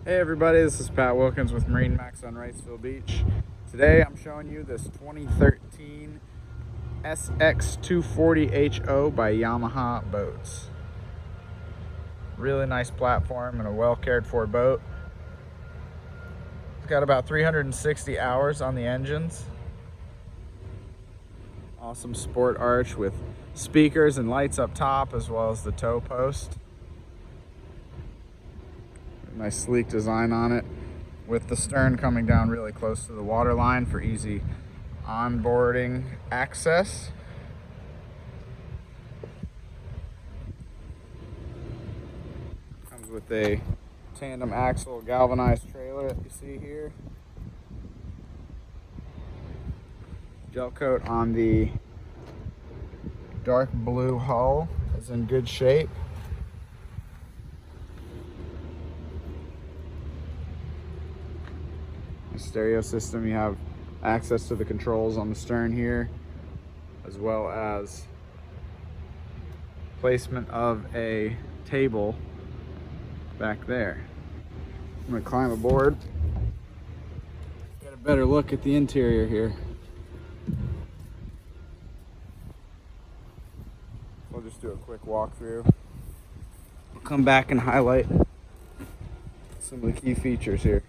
Hey everybody, this is Pat Wilkins with MarineMax on Wrightsville Beach. Today I'm showing you this 2013 SX240 HO by Yamaha boats. Really nice platform and a well cared for boat. It's got about 360 hours on the engines. Awesome sport arch with speakers and lights up top as well as the tow post. Nice sleek design on it with the stern coming down really close to the water line for easy onboarding access. Comes with a tandem axle galvanized trailer that you see here. Gel coat on the dark blue hull is in good shape. Stereo system, you have access to the controls on the stern here, as well as placement of a table back there. I'm going to climb aboard, get a better look at the interior here. We'll just do a quick walkthrough. We'll come back and highlight some of the key features here.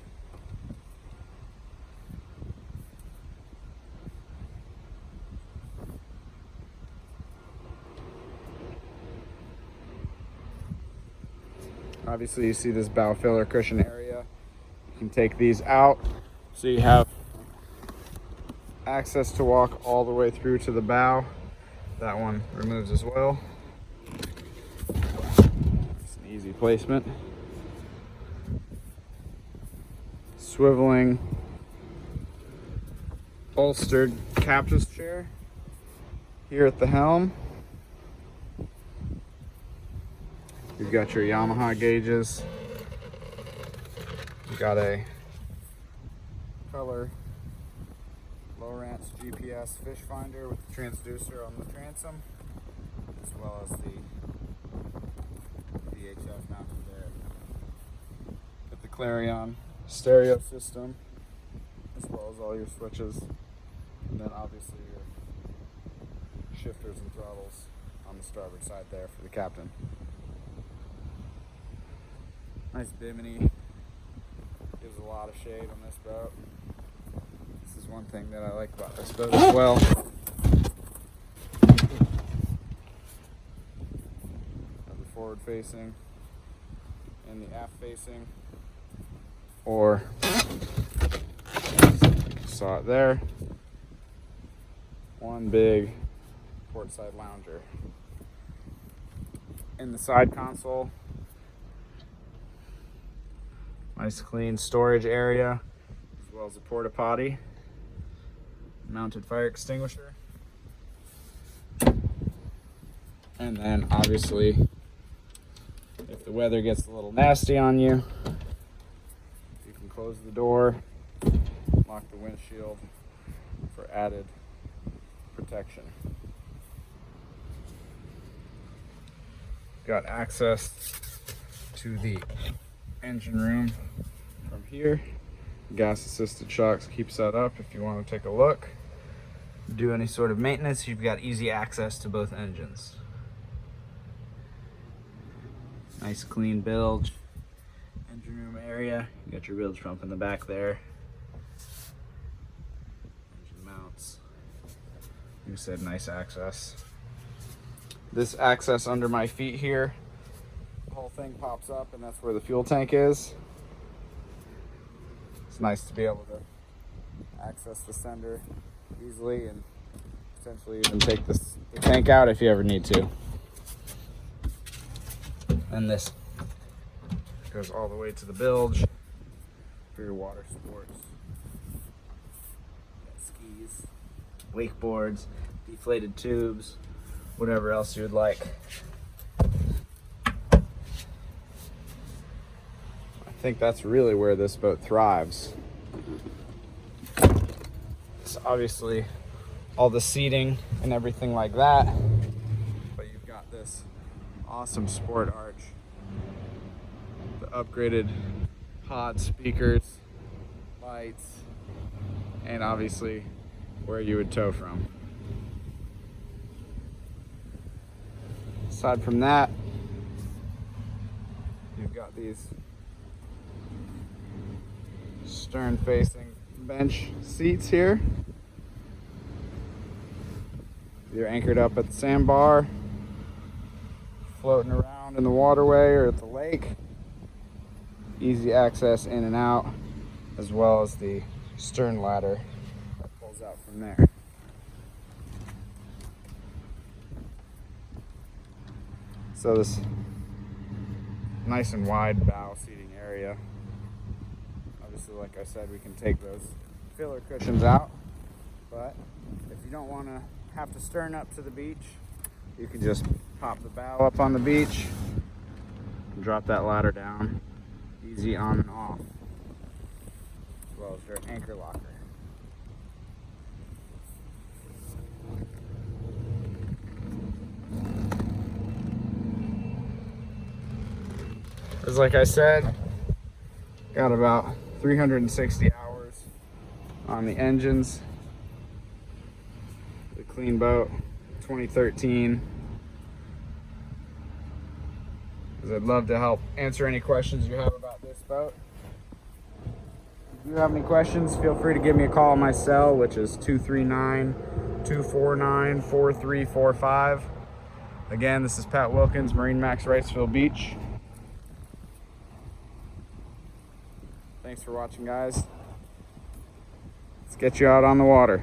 Obviously you see this bow filler cushion area. You can take these out so you have access to walk all the way through to the bow. That one removes as well. It's an easy placement. Swiveling bolstered captain's chair here at the helm. You've got your Yamaha gauges. You've got a color Lowrance GPS fish finder with the transducer on the transom, as well as the VHF mounted there. Got the Clarion stereo system, as well as all your switches, and then obviously your shifters and throttles on the starboard side there for the captain. Nice bimini, gives a lot of shade on this boat. This is one thing that I like about this boat as well. The forward facing and the aft facing, or saw it there, one big port side lounger. In the side console, nice clean storage area, as well as a porta potty, mounted fire extinguisher, and then obviously if the weather gets a little nasty on you, you can close the door, lock the windshield for added protection. Got access to the engine room from here. Gas assisted shocks keep set up if you want to take a look. Do any sort of maintenance, you've got easy access to both engines. Nice clean bilge. Engine room area. You got your bilge pump in the back there. Engine mounts. Like I said, nice access. This access under my feet here, whole thing pops up, and that's where the fuel tank is. It's nice to be able to access the sender easily and potentially even take the tank out if you ever need to. And this goes all the way to the bilge for your water sports. Skis, wakeboards, deflated tubes, whatever else you would like. I think that's really where this boat thrives. It's obviously all the seating and everything like that, but you've got this awesome sport arch, the upgraded pod speakers, lights, and obviously where you would tow from. Aside from that, you've got these stern facing bench seats here. You're anchored up at the sandbar, floating around in the waterway or at the lake. Easy access in and out, as well as the stern ladder that pulls out from there. So this nice and wide bow seating area. Obviously, like I said, we can take those filler cushions out, but if you don't want to have to stern up to the beach, you can just pop the bow up on the beach and drop that ladder down. Easy on and off, as well as your anchor locker. As like I said, got about 360 hours on the engines. The clean boat, 2013. I'd love to help answer any questions you have about this boat. If you have any questions, feel free to give me a call on my cell, which is 239-249-4345. Again, this is Pat Wilkins, MarineMax Wrightsville Beach. Thanks for watching, guys. Let's get you out on the water.